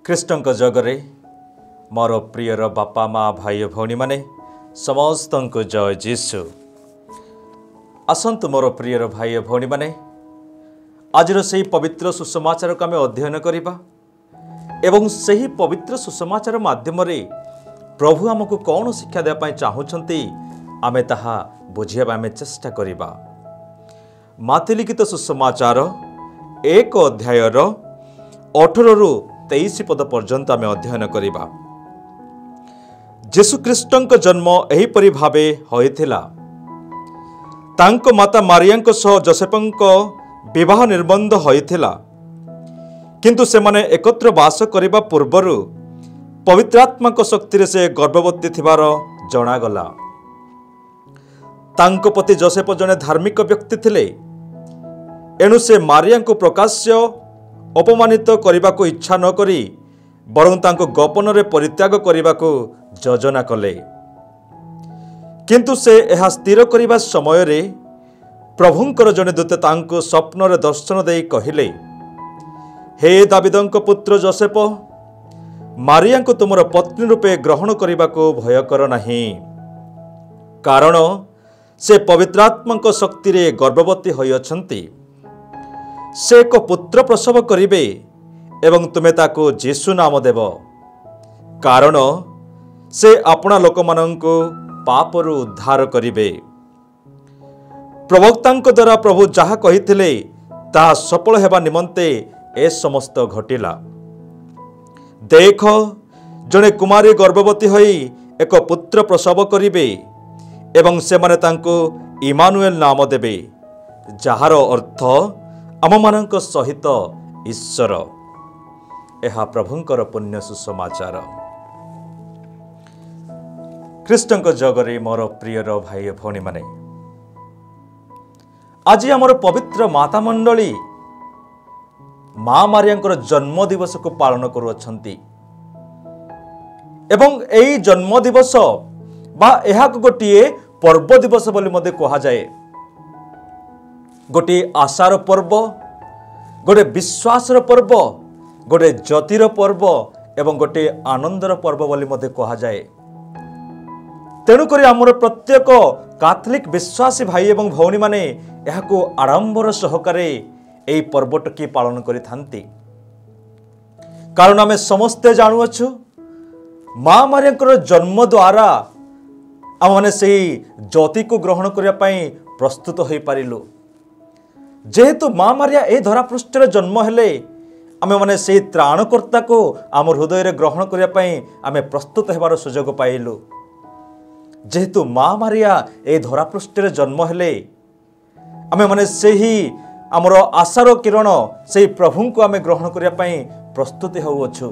ଖ୍ରୀଷ୍ଟଙ୍କ ଜଗରେ ମୋର ପ୍ରିୟର ବାପା ମା ଭାଇ ଭଉଣୀମାନେ ସମସ୍ତଙ୍କୁ ଜୟ ଯୀଶୁ। ଆସନ୍ତୁ ମୋର ପ୍ରିୟର ଭାଇ ଭଉଣୀମାନେ, ଆଜିର ସେହି ପବିତ୍ର ସୁସମାଚାରକୁ ଆମେ ଅଧ୍ୟୟନ କରିବା ଏବଂ ସେହି ପବିତ୍ର ସୁସମାଚାର ମାଧ୍ୟମରେ ପ୍ରଭୁ ଆମକୁ କ'ଣ ଶିକ୍ଷା ଦେବା ପାଇଁ ଚାହୁଁଛନ୍ତି ଆମେ ତାହା ବୁଝିବା ଆମେ ଚେଷ୍ଟା କରିବା। ମାଥି ଲିଖିତ ସୁସମାଚାର 1 ଅଧ୍ୟାୟର 18ରୁ 23 ପଦ ପର୍ଯ୍ୟନ୍ତ ଆମେ ଅଧ୍ୟୟନ କରିବା। ଯୀଶୁଖ୍ରୀଷ୍ଟଙ୍କ ଜନ୍ମ ଏହିପରି ଭାବେ ହୋଇଥିଲା। ତାଙ୍କ ମାତା ମାରିଆଙ୍କ ସହ ଯୋସେଫଙ୍କ ବିବାହ ନିର୍ବନ୍ଧ ହୋଇଥିଲା, କିନ୍ତୁ ସେମାନେ ଏକତ୍ର ବାସ କରିବା ପୂର୍ବରୁ ପବିତ୍ରାତ୍ମାଙ୍କ ଶକ୍ତିରେ ସେ ଗର୍ଭବତୀ ଥିବାର ଜଣାଗଲା। ତାଙ୍କ ପତି ଯୋସେଫ ଜଣେ ଧାର୍ମିକ ବ୍ୟକ୍ତି ଥିଲେ, ଏଣୁ ସେ ମାରିଆଙ୍କୁ ପ୍ରକାଶ୍ୟ ଅପମାନିତ କରିବାକୁ ଇଚ୍ଛା ନ କରି ବରଂ ତାଙ୍କୁ ଗୋପନରେ ପରିତ୍ୟାଗ କରିବାକୁ ଯୋଜନା କଲେ। କିନ୍ତୁ ସେ ଏହା ସ୍ଥିର କରିବା ସମୟରେ ପ୍ରଭୁଙ୍କର ଜଣେ ଦୂତ ତାଙ୍କୁ ସ୍ୱପ୍ନରେ ଦର୍ଶନ ଦେଇ କହିଲେ, ହେ ଦାବିଦଙ୍କ ପୁତ୍ର ଯୋସେଫ, ମାରିଆଙ୍କୁ ତୁମର ପତ୍ନୀ ରୂପେ ଗ୍ରହଣ କରିବାକୁ ଭୟ କର ନାହିଁ, କାରଣ ସେ ପବିତ୍ରାତ୍ମାଙ୍କ ଶକ୍ତିରେ ଗର୍ଭବତୀ ହୋଇଅଛନ୍ତି। ସେ ଏକ ପୁତ୍ର ପ୍ରସବ କରିବେ ଏବଂ ତୁମେ ତାକୁ ଯୀଶୁ ନାମ ଦେବ, କାରଣ ସେ ଆପଣା ଲୋକମାନଙ୍କୁ ପାପରୁ ଉଦ୍ଧାର କରିବେ। ପ୍ରବକ୍ତାଙ୍କ ଦ୍ୱାରା ପ୍ରଭୁ ଯାହା କହିଥିଲେ ତାହା ସଫଳ ହେବା ନିମନ୍ତେ ଏ ସମସ୍ତ ଘଟିଲା। ଦେଖ, ଜଣେ କୁମାରୀ ଗର୍ଭବତୀ ହୋଇ ଏକ ପୁତ୍ର ପ୍ରସବ କରିବେ ଏବଂ ସେମାନେ ତାଙ୍କୁ ଇମାନୁଏଲ ନାମ ଦେବେ, ଯାହାର ଅର୍ଥ ଆମମାନଙ୍କ ସହିତ ଈଶ୍ୱର। ଏହା ପ୍ରଭୁଙ୍କର ପୁଣ୍ୟ ସୁସମାଚାର। ଖ୍ରୀଷ୍ଟଙ୍କ ଜଗରେ ମୋର ପ୍ରିୟର ଭାଇ ଭଉଣୀମାନେ, ଆଜି ଆମର ପବିତ୍ର ମାତା ମଣ୍ଡଳୀ ମା ମାରିଆଙ୍କର ଜନ୍ମ ଦିବସକୁ ପାଳନ କରୁଅଛନ୍ତି ଏବଂ ଏହି ଜନ୍ମ ଦିବସ ବା ଏହାକୁ ଗୋଟିଏ ପର୍ବ ଦିବସ ବୋଲି ମଧ୍ୟ କୁହାଯାଏ। ଗୋଟିଏ ଆଶାର ପର୍ବ, ଗୋଟିଏ ବିଶ୍ୱାସର ପର୍ବ, ଗୋଟିଏ ଜ୍ୟୋତିର ପର୍ବ ଏବଂ ଗୋଟିଏ ଆନନ୍ଦର ପର୍ବ ବୋଲି ମଧ୍ୟ କୁହାଯାଏ। ତେଣୁକରି ଆମର ପ୍ରତ୍ୟେକ କାଥଲିକ ବିଶ୍ୱାସୀ ଭାଇ ଏବଂ ଭଉଣୀମାନେ ଏହାକୁ ଆଡ଼ମ୍ବର ସହକାରେ ଏହି ପର୍ବଟିକୁ ପାଳନ କରିଥାନ୍ତି, କାରଣ ଆମେ ସମସ୍ତେ ଜାଣୁଅଛୁ ମା ମାରିଆଙ୍କର ଜନ୍ମ ଦ୍ୱାରା ଆମମାନେ ସେହି ଜ୍ୟୋତିକୁ ଗ୍ରହଣ କରିବା ପାଇଁ ପ୍ରସ୍ତୁତ ହୋଇପାରିଲୁ। ଯେହେତୁ ମା ମାରିଆ ଏହି ଧରାପୃଷ୍ଠରେ ଜନ୍ମ ହେଲେ, ଆମେମାନେ ସେହି ତ୍ରାଣକର୍ତ୍ତାକୁ ଆମ ହୃଦୟରେ ଗ୍ରହଣ କରିବା ପାଇଁ ଆମେ ପ୍ରସ୍ତୁତ ହେବାର ସୁଯୋଗ ପାଇଲୁ। ଯେହେତୁ ମା ମାରିଆ ଏହି ଧରାପୃଷ୍ଠରେ ଜନ୍ମ ହେଲେ, ଆମେମାନେ ସେହି ଆମର ଆଶାର କିରଣ ସେହି ପ୍ରଭୁଙ୍କୁ ଆମେ ଗ୍ରହଣ କରିବା ପାଇଁ ପ୍ରସ୍ତୁତି ହେଉଅଛୁ।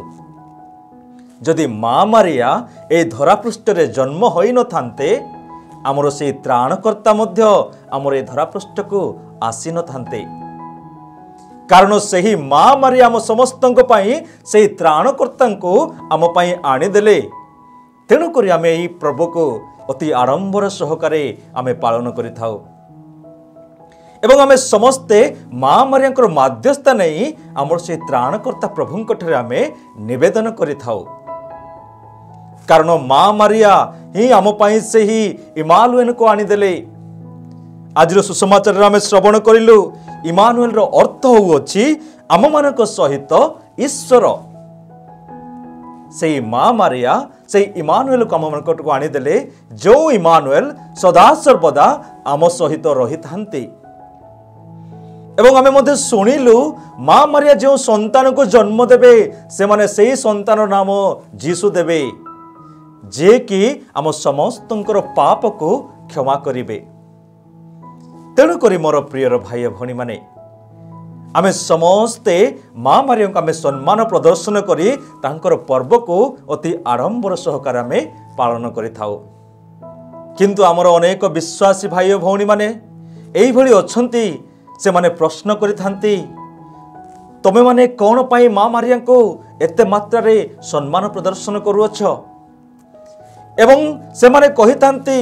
ଯଦି ମା ମାରିଆ ଏହି ଧରାପୃଷ୍ଠରେ ଜନ୍ମ ହୋଇନଥାନ୍ତେ, ଆମର ସେହି ତ୍ରାଣକର୍ତ୍ତା ମଧ୍ୟ ଆମର ଏହି ଧରାପୃଷ୍ଠକୁ ଆସିନଥାନ୍ତେ, କାରଣ ସେହି ମା ମାରିଆ ଆମ ସମସ୍ତଙ୍କ ପାଇଁ ସେହି ତ୍ରାଣକର୍ତ୍ତାଙ୍କୁ ଆମ ପାଇଁ ଆଣିଦେଲେ। ତେଣୁକରି ଆମେ ଏହି ପର୍ବକୁ ଅତି ଆଡ଼ମ୍ବର ସହକାରେ ଆମେ ପାଳନ କରିଥାଉ ଏବଂ ଆମେ ସମସ୍ତେ ମା ମାରିଆଙ୍କର ମାଧ୍ୟସ୍ଥା ନେଇ ଆମର ସେହି ତ୍ରାଣକର୍ତ୍ତା ପ୍ରଭୁଙ୍କଠାରେ ଆମେ ନିବେଦନ କରିଥାଉ, କାରଣ ମା ମାରିଆ ହିଁ ଆମ ପାଇଁ ସେହି ଇମାନୁଏଲକୁ ଆଣିଦେଲେ। ଆଜିର ସୁସମାଚାରରେ ଆମେ ଶ୍ରବଣ କରିଲୁ, ଇମାନୁଏଲର ଅର୍ଥ ହେଉଅଛି ଆମମାନଙ୍କ ସହିତ ଈଶ୍ୱର। ସେହି ମା ମାରିଆ ସେହି ଇମାନୁଏଲକୁ ଆମମାନଙ୍କୁ ଆଣିଦେଲେ, ଯେଉଁ ଇମାନୁଏଲ ସଦାସର୍ବଦା ଆମ ସହିତ ରହିଥାନ୍ତି। ଏବଂ ଆମେ ମଧ୍ୟ ଶୁଣିଲୁ ମା ମାରିଆ ଯେଉଁ ସନ୍ତାନକୁ ଜନ୍ମ ଦେବେ, ସେମାନେ ସେହି ସନ୍ତାନର ନାମ ଯୀଶୁ ଦେବେ, ଯିଏକି ଆମ ସମସ୍ତଙ୍କର ପାପକୁ କ୍ଷମା କରିବେ। ତେଣୁକରି ମୋର ପ୍ରିୟର ଭାଇ ଭଉଣୀମାନେ, ଆମେ ସମସ୍ତେ ମା ମାରିଆଙ୍କୁ ଆମେ ସମ୍ମାନ ପ୍ରଦର୍ଶନ କରି ତାଙ୍କର ପର୍ବକୁ ଅତି ଆଡ଼ମ୍ବର ସହକାରେ ଆମେ ପାଳନ କରିଥାଉ। କିନ୍ତୁ ଆମର ଅନେକ ବିଶ୍ୱାସୀ ଭାଇ ଓ ଭଉଣୀମାନେ ଏଇଭଳି ଅଛନ୍ତି, ସେମାନେ ପ୍ରଶ୍ନ କରିଥାନ୍ତି, ତମେମାନେ କ'ଣ ପାଇଁ ମା ମାରିଆଙ୍କୁ ଏତେ ମାତ୍ରାରେ ସମ୍ମାନ ପ୍ରଦର୍ଶନ କରୁଅଛ? ଏବଂ ସେମାନେ କହିଥାନ୍ତି,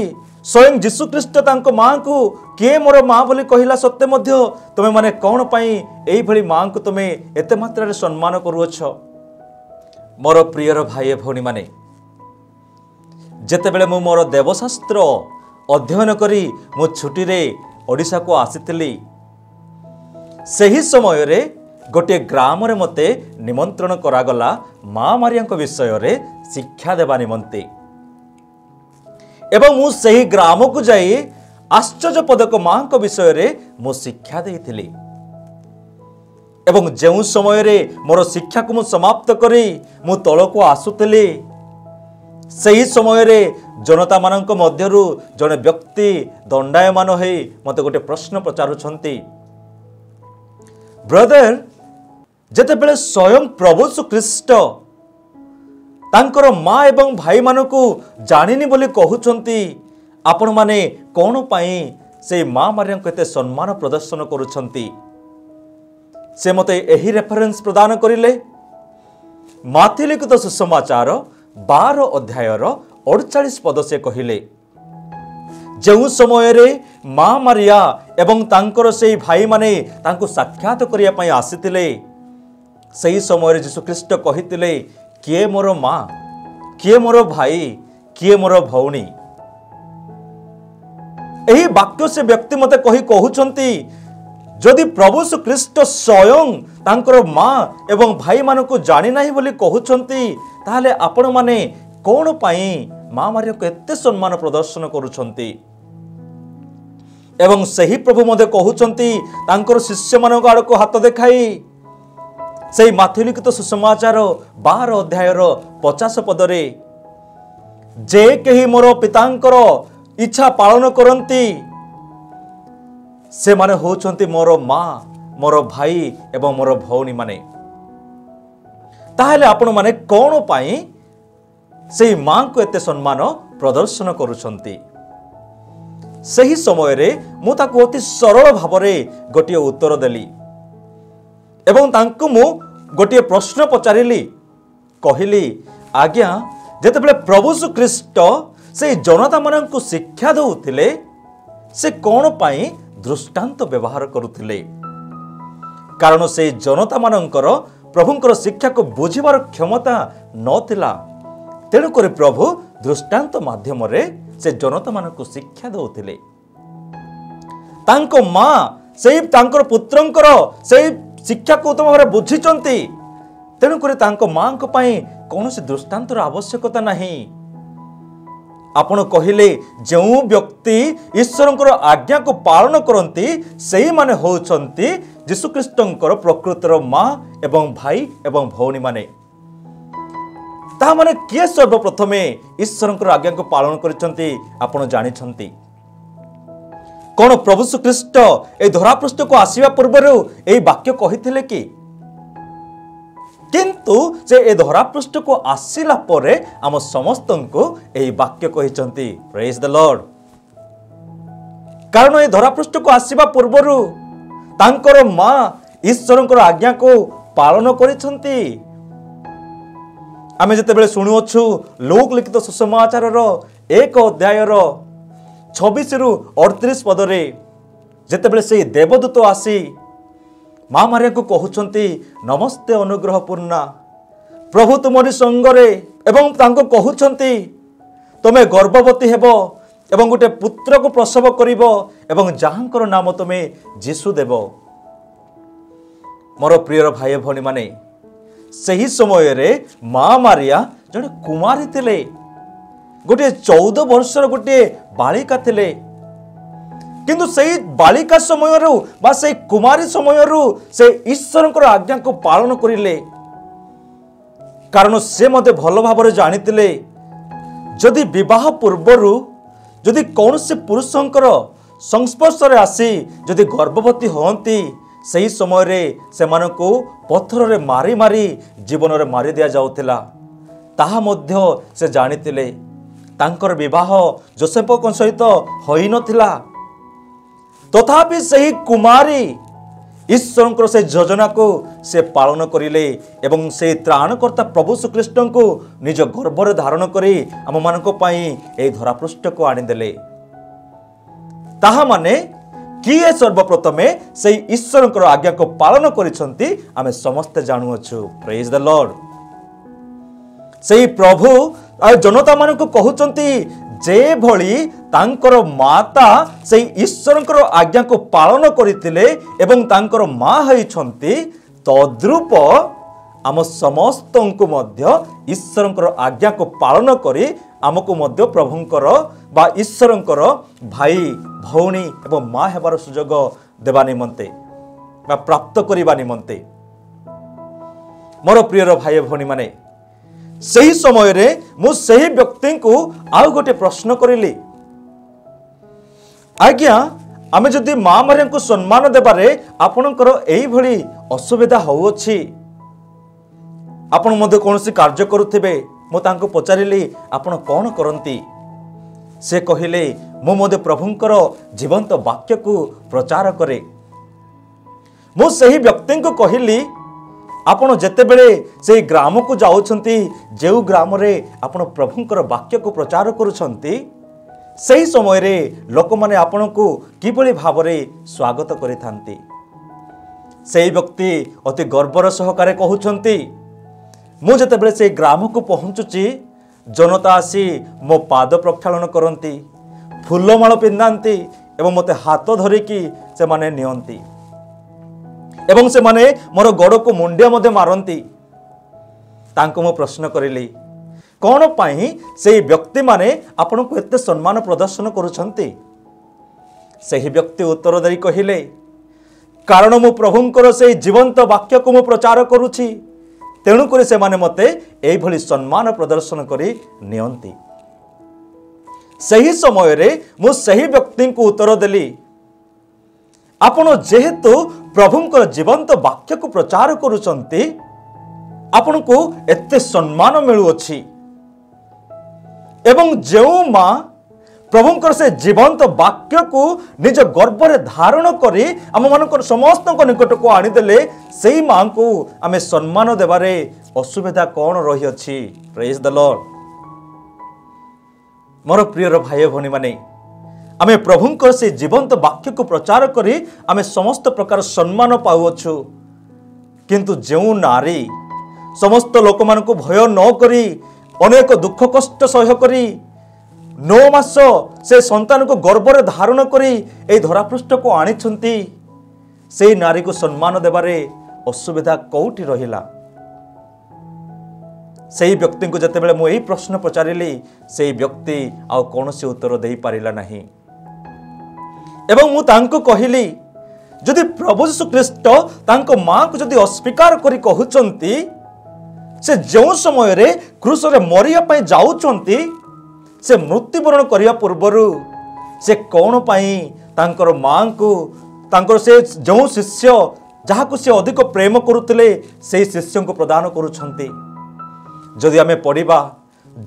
ସ୍ୱୟଂ ଯୀଶୁଖ୍ରୀଷ୍ଟ ତାଙ୍କ ମାଙ୍କୁ କିଏ ମୋର ମା ବୋଲି କହିଲା ସତ୍ତ୍ୱେ ମଧ୍ୟ ତୁମେମାନେ କ'ଣ ପାଇଁ ଏଇଭଳି ମାଙ୍କୁ ତୁମେ ଏତେ ମାତ୍ରାରେ ସମ୍ମାନ କରୁଅଛ? मोर प्रियर भाई भौणी माने जेतेबेले मु मोर देवशास्त्र अध्ययन करी मु छुट्टी रे ओडिशा को आसीतिली सही समय रे गोटे ग्राम रे मते निमंत्रण करागला माँ मारिया विषय रे शिक्षा देवा निमंते एवं मु सही ग्राम को जाई आश्चर्य पदक माँ को विषय रे मु शिक्षा देइथिली एवं जेउ समय रे मोर शिक्षा को मु समाप्त करी मु तल को आसुतली सही समय रे जनता मानक मध्यरु जने व्यक्ति दंडायमान हो मते गोटे प्रश्न पचारुछंती ब्रदर जेतेबेले स्वयं प्रभु ख्रीष्ट तांकर माँ एवं भाई मानकु जानिनी बोली कहउछंती आपण माने कोन पाई से माँ मारिया एते सम्मान प्रदर्शन करुछंती से मते एही रेफरेंस प्रदान करिले माथि लिखित सुसमाचार 12 अध्यायर 48 पद से कहिले जेउ समय रे माँ मारिया एवं तांकर सेई भाई माने तांको साक्षात करिया पई आसीतिले सही समय रे यीशु ख्रीष्ट कहितिले किए मोर माँ किए मोर भाई किए मोर भौणी एही वाक्य से व्यक्ति मते कहि कहउछंती जदि प्रभु ख्रीष्ट स्वयं तांकर माँ एवं भाई मानकु जानि नाही बोली कहउछंती ताहले आपण माने कोन पाई माँ मारिया को एते सम्मान प्रदर्शन करुछंती एवं सही प्रभु मते कहउछंती तांकर शिष्य मानक आड़ को हाथ देखाई सेई माथि लिखित सुसमाचार 12 अध्यायर 50 पदरे जे केही मोर पितांकर इच्छा पालन करंती से माने होचंती मोर माँ मोर भाई एवं मोर भौणी माने ताहले आपण माने कोन पाई सेई माँ को एते सम्मान प्रदर्शन करुछंती सही समय रे मु ताको अति सरल भावरे गोटे उत्तर देली एवं तांको मु गोटे प्रश्न पचारिली कहिली आज्ञा जेतेबेले प्रभु ख्रीष्ट से जनता माननकु शिक्षा दउथिले से कोन पाई दृष्टांत व्यवहार करुथिले कारण से जनता माननकर प्रभुंकर शिक्षा को बुझिबार क्षमता नथिला तेणु कर प्रभु दृष्टांत माध्यम रे से जनता माननकु शिक्षा दउथिले तांको माँ से तांकर पुत्रंकर से शिक्षा को उत्तम भाव बुझीचंती तेणु कर तांको माँ को पाई कौनसी दृष्टांतर आवश्यकता नहीं आपण कहिले जो व्यक्ति ईश्वरंकर आज्ञा को पालन करती सेही माने होउछंती यीशु ख्रीष्टंकर प्रकृतर माँ एवं भाई एवं भौणी माने ता माने किए सर्वप्रथमे ईश्वरंकर आज्ञा को पालन करिसंती आपण जानिछंती कौन प्रभु ख्रीष्ट ए धरापृष्ठ को आसीबा पूर्वरु एई वाक्य कहिथिले कि किंतु से ए धरापृष्ठ को आसिला परे आम समस्तंको एई वाक्य कहिसंती प्रेज द लॉर्ड कारण ए धरापृष्ठ को आसीबा पूर्वरु तांकर माँ ईश्वरंकर आज्ञा को पालन करिसंती आमे जेतेबेले सुनुअछु लोक लिखित सुसमाचार 1 अध्यायर 26 रु 38 पदरे जेतेबेले से देवदूत आसी माँ मारिया को कहउछंती नमस्ते अनुग्रह पूर्णा प्रभु तुमरी संगरे एवं तांको कहउछंती तमे गर्भवती हेबो एवं गोटे पुत्र को प्रसव करिवो एवं जाहांकर नाम तमे यीशु देबो मोर प्रियर भाई भौणी माने सही समय रे माँ मारिया जड़े कुमारी थिले गोटे 14 वर्षर गोटे बालिका थिले किंतु सही बालिका समय बा से कुमारी समय से ईश्वरंकर आज्ञा को पालन करिले कारण से मते भल भाव जानितिले जदि विवाह पूर्वरु जदि कौन से पुरुषंकर संस्पर्श रे आसी जदि गर्भवती होती सही समय रे सेमानकु पत्थर रे मारी मारी जीवन रे मारी दिया जाउथिला ताहा मध्य से जानितिले तांकर विवाह जोसेफ सहित होई नथिला तथापि सही कुमारी ईश्वरंकर से योजना को से पालन करिले एवं से त्राणकर्ता प्रभु ख्रीष्ट को निज गर्भरे धारण करी आम मानक पई ए धरापृष्ठ को आनिदेले ताहा माने किए सर्वप्रथमे से ईश्वरंकर आज्ञा को पालन करिसंती आमे समस्त जानुअछु प्रेज द लॉर्ड सेही प्रभु जनता मान को कहउचंती जे भली तांकर माता से ईश्वरंकर आज्ञा को पालन करथिले एवं तांकर मां हईछंती तद्रूप आम समस्त को मध्य ईश्वरंकर आज्ञा को पालन करी आमको मध्य प्रभुंकर बा ईश्वरंकर भाई भौणी एवं मां हेबार सुजोग देवा निमंते बा प्राप्त करिबा निमंते मोर प्रियर भाई भौणी माने सही समय रे मु सही व्यक्ति को आउ गोटे प्रश्न करिली आज्ञा आमे जदि मां मारिया को सम्मान देबारे आपनकर एई भली असुविधा होउछि आपण मध्य कोनोसी कार्य करुथिबे मु तांको पचारिली आपण कोन करंती से कहिले मु मध्य प्रभुंकर जीवंत वाक्य को प्रचार करे मु सही व्यक्ति को कहिली आपण जेतेबेले से ग्राम को जाउछंती जेउ ग्राम रे आपण प्रभुंकर वाक्य को प्रचार करूछंती सही समय रे लोक माने आपण को किबळी भावरे स्वागत करिथांती सेही व्यक्ति अति गर्वर सहकारे कहउछंती मु जेतेबेले से ग्राम को पहुंचुची जनता आसी मो पाद प्रक्षालन करंती फूलमाଳ पिंधांती एवं मते हाथ धरिकी से माने नियंती एवं से माने मोर गोड़ को मुंडिया मध्य मारंती तांको मो प्रश्न करिली कौन पाई से व्यक्ति माने आपण को एते सम्मान प्रदर्शन करूछंती सेही व्यक्ति उत्तर देई कहिले कारण मो प्रभुंकर से जीवंत वाक्य को मो प्रचार करूछि तेणु करी से माने मते एई भली सम्मान प्रदर्शन करी नियंती सही समय रे मु सही व्यक्ति को उत्तर देली आपण जेहेतु प्रभुंकर जीवंत वाक्य को प्रचार करूछंती आपण को एते सम्मान मिलुअछि एवं जेउ मां प्रभुंकर से जीवंत वाक्य को निज गर्भ रे धारण करी आम मानकर समस्त निकट को आनी देले सेही मां को आमे सम्मान देबारे असुविधा कौन रही अछि praise the Lord more prior भाई भनी माने आमे प्रभुंकर से जीवंत वाक्य को प्रचार करी आमे समस्त प्रकार सम्मान पाउछु किंतु जेउ नारी समस्त लोक मान को भय न करी अनेक दुख कष्ट सह करी 9 मास से संतान को गर्भ रे धारण करी ए धरापृष्ठ को आनिछंती से नारी को सम्मान देबारे असुविधा कोठी रहिला सेही व्यक्ति को जते बेले मु एही प्रश्न पचारिली सेही व्यक्ति आ कोनोसी उत्तर देई पारिला नाही एवं मु तांको कहिली जदि प्रभु यीशु ख्रीष्ट तांको मां को जदि अस्वीकार करी कहउचंती से जो समय रे क्रूस रे मरिया पई जाउचंती से मृत्युवरण करिया पूर्वरु से कौन पाई तांकर मां को तांकर से जो शिष्य जहाँ को से अधिक प्रेम करुले से शिष्य को प्रदान करुछंती जदि आमे पढ़िबा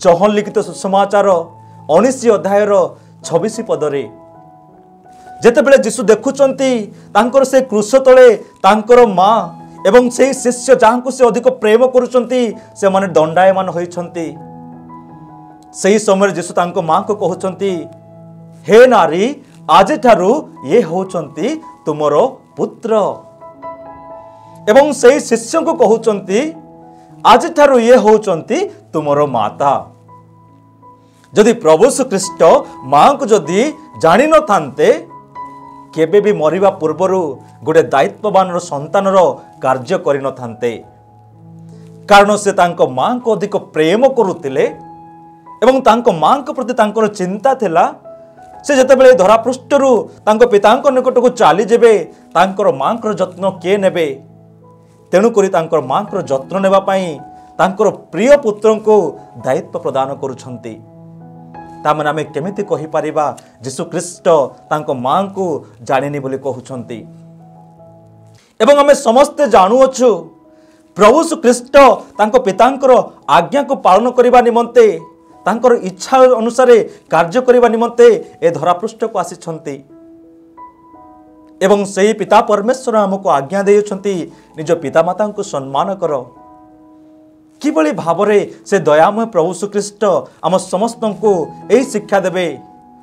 जहन लिखित सुसमाचार 19 अध्याय 26 पदरे जेते बेले यीशु देखुचंती तांकर से क्रूस तले तांकर मां एवं से शिष्य जहाँ को से अधिक प्रेम करुचंती से माने दंडायमान होइछंती सही समय यीशु तांको मां को कहउचंती हे नारी आज ठारू ये होचंती तुमरो पुत्र एवं सही शिष्य को कहउचंती आज ठारू ये होचंती तुमरो माता जदि प्रभु यीशु ख्रीष्ट मां को जदि जानि न थांते केबे भी मरिबा पूर्वरु गोटे दायित्ववान संतान कार्य करि न थांते कारण से तांको मां को अधिक प्रेम करुतिले एवं तांको मां को प्रति तांकर चिंता थिला से जते बेले धरापृष्ठरु तांको पितांको निकट को चाली जेबे तांकर मां को जत्न के नेबे तेणु करी तांकर मां को जत्न नेबा पई तांकर प्रिय पुत्र को दायित्व प्रदान करूछंती तामने आमे केमिति कहि परिबा यीशु ख्रीष्ट तांको मां को जानिनी बोली कहउछंती एवं आमे समस्त जानु अछु प्रभु यीशु ख्रीष्ट तांको पितांकर आज्ञा को पालन करिबा निमंते तांकर इच्छा अनुसार कार्य करिबा निमंते ए धरापृष्ठ को आसीछंती एवं सही पिता परमेश्वर हमको आज्ञा देउछंती निज पिता माता को सम्मान करो किबळी भावरे से दयामय प्रभु यीशु ख्रीष्ट आम समस्त को एही शिक्षा देबे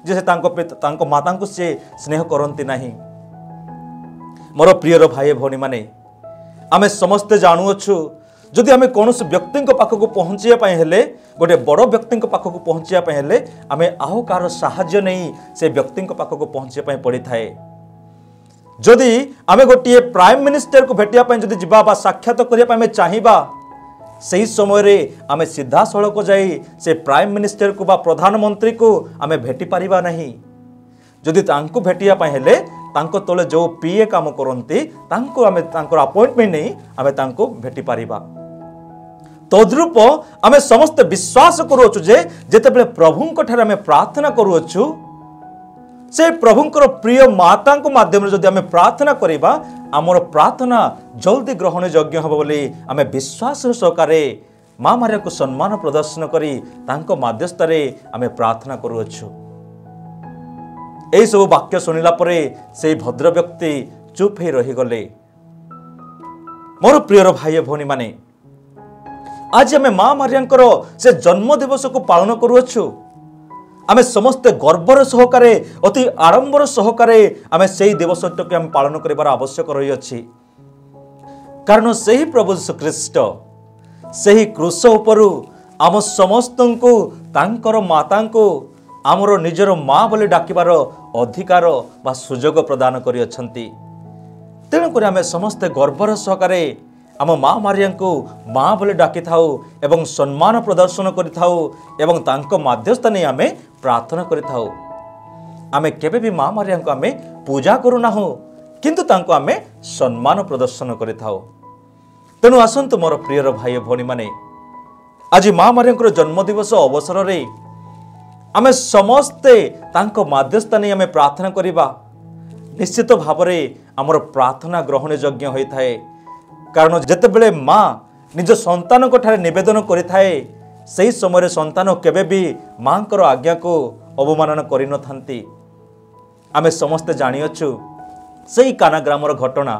जे तांको माता को से स्नेह करंती नाही मोर प्रियर भाई भौणी माने आमे समस्त जानुअछु जदि आम कौन व्यक्ति पाखक पहुँचापी हेले गोटे बड़ व्यक्ति पाखक पहुँचापी हेले आम आउ कार साहाय्य नहीं से व्यक्ति पाखक पहुँचापी पड़ी थाए। जदि आम गोटे प्राइम मिनिस्टर को भेटिया जदि जीवा बा साक्षात करने चाहिए सही समय आम सीधा सड़क जाई से प्राइम मिनिस्टर को बा प्रधानमंत्री को आम भेटी पारिबा नहीं। जदि तांको भेटिया हेले तांको तले जो पीए काम करती तांको आम तांकर अपॉइंटमेंट नहीं आम तांको भेटी पारिबा। तद्रूप आम समस्त विश्वास करुचु जे जेतेबेले प्रभुंक ठारे आम प्रार्थना करुचु से प्रभुंकर प्रिय माता माध्यम जदि आम प्रार्थना करिबा आमर प्रार्थना जल्दी ग्रहण योग्य हम बोली आम विश्वास सहकारे माँ मारिया को सम्मान प्रदर्शन करी तांको माध्यस्थरे आम प्रार्थना करुचु। यही सब वाक्य शुणिला परे से भद्र व्यक्ति चुप ही रहीगले। मोर प्रियर भाई भौणी माने आज आम माँ मारियांकर से जन्म दिवस को पालन करुचु। आमे समस्त गर्वर सहकारे अति आडंबर सहकारे आमे सेही दिवसटके आम पालन करिबार आवश्यक रही अछि। कारण सेही प्रभु यीशु ख्रीष्ट सेही क्रूस उपरु आम समस्तंको तांकर मातांको आमर निजर माँ बोली डाकिबार अधिकार बा सुजोग प्रदान करि अछंती। तेणुक आमे समस्त गर्वर सहकारे आम माँ मारिया को माँ बोली डाकी थाउ एवं सम्मान प्रदर्शन करिथाउ एवं तांको माध्यस्थ नहीं आमे प्रार्थना करिथाउ। आमे केबे भी माँ मारिया को आमे पूजा करू नाहु किंतु तांको आमे सम्मान प्रदर्शन करिथाउ। तेणु आसंतु मोर प्रियर भाई भौणी माने आज माँ मारिया जन्म दिवस अवसर रे आमे समस्ते तांको माध्यस्थ नहीं आमे प्रार्थना करिबा निश्चित भावरे आमर प्रार्थना ग्रहण योग्य होई थाए। कारण जेतेबेले माँ निज संतान को ठारे निवेदन करिथाए सही समय संतान केबे भी माँ को आज्ञा को अवमानना करि न थांती। आमे समस्ते जानिअछु सही काना ग्रामर घटना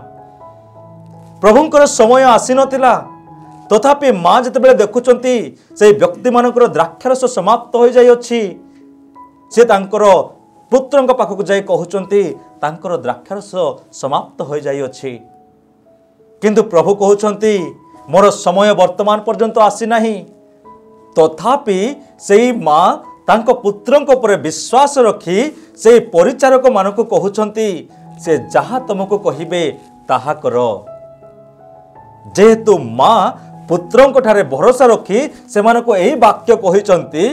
प्रभुंकर समय आसी नथिला तथापि माँ जेतेबेले देखुचंती से व्यक्ति मानकर द्राक्षारस समाप्त हो जाई अछि से तांकर पुत्रंक पाखक जाई कहउचंती तांकर द्राक्षारस समाप्त हो जाई अछि किंतु प्रभु कहउचंती मोर समय वर्तमान पर्यंत आसी नाही। तथापि सेही माँ तांको पुत्रंक उपरे विश्वास रखी से परिचारक मानक कहउचंती से जहा तुमको कहिबे ताहा कर। जेहेतु माँ पुत्रंक ठारे भरोसा रखी से मानको एही वाक्य कहिचंती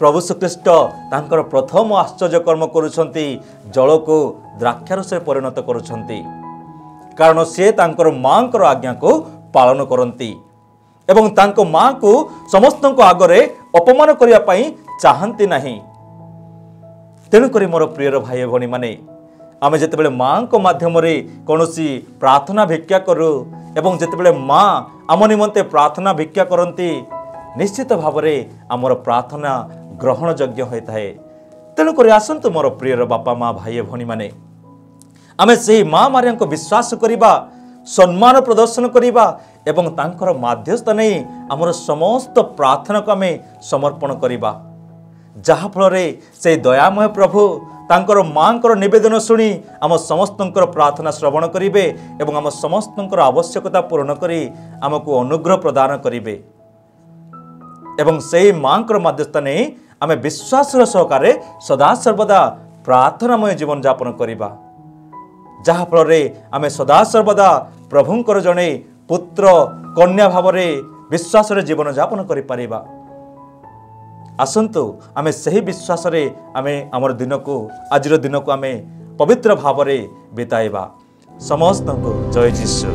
प्रभु श्रीकृष्ण तांकर प्रथम आश्चर्य कर्म करुछंती जल को द्राक्षारस परिणत करुछंती। कारण से तांकर माँ को आज्ञा को पालन करती एवं तांको माँ को समस्त आगरे अपमान करिया पई चाहती नहीं। तेणुक मोर प्रियर भाई भौणी माने आमे जेतेबेले माँ को माध्यम रे कोनोसी प्रार्थना भिक्षा करू एवं जेतेबेले माँ आम निमंते प्रार्थना भिक्षा करती निश्चित भावरे आमर प्रार्थना ग्रहण योग्य होता है। तेणुक आसंतु मोर प्रियर बापा माँ भाई भौणी माने आमे से माँ मारिया को विश्वास करिबा सम्मान प्रदर्शन करिबा एवं तांकर माध्यस्थ नहीं आमर समस्त प्रार्थना को आमे समर्पण करिबा जहा फल से दयामय प्रभु तांकर माँकर निवेदन शुणी आम समस्तंकर प्रार्थना श्रवण करिबे एवं आम समस्तंकर आवश्यकता पूर्ण करी आमको अनुग्रह प्रदान करिबे एवं से माँकर माध्यस्थ नहीं आमे विश्वास सहकारे सदा सर्वदा प्रार्थनामय जीवन यापन करिबा जहा फल आमे सदा सर्वदा प्रभुंकर जने पुत्र कन्या भावरे विश्वास जीवन यापन करि परिबा। आसंतु आमे सही विश्वास रे आमे हमर दिन को आजिर दिन को आमे पवित्र भावरे बिताइबा। समस्त को जय जीशु।